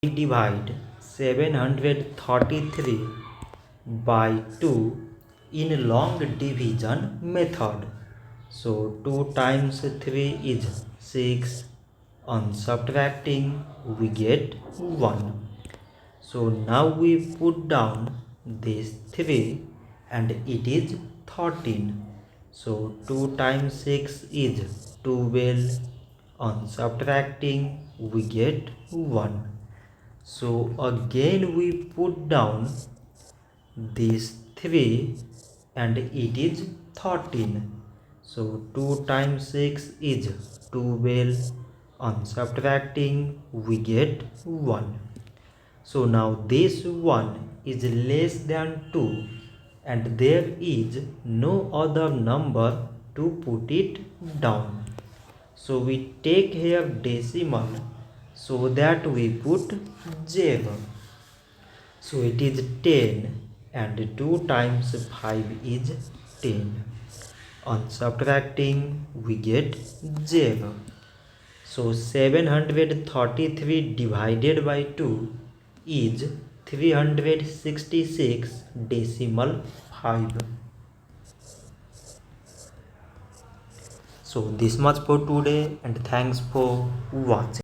we divide 733 by 2 in long division method. So 2 times 3 is 6. On subtracting we get 1. So now we put down this 3 and it is 13. So 2 times 6 is 12. On subtracting we get 1. So again we put down this 3 and it is 13. So 2 times 6 is 12. On subtracting we get 1. So now this 1 is less than 2 and there is no other number to put it down. So we take here decimal so that we put 0. So it is 10 and 2 times 5 is 10. On subtracting we get 0. So 733 divided by 2 is 366 decimal 5. So this much for today and thanks for watching.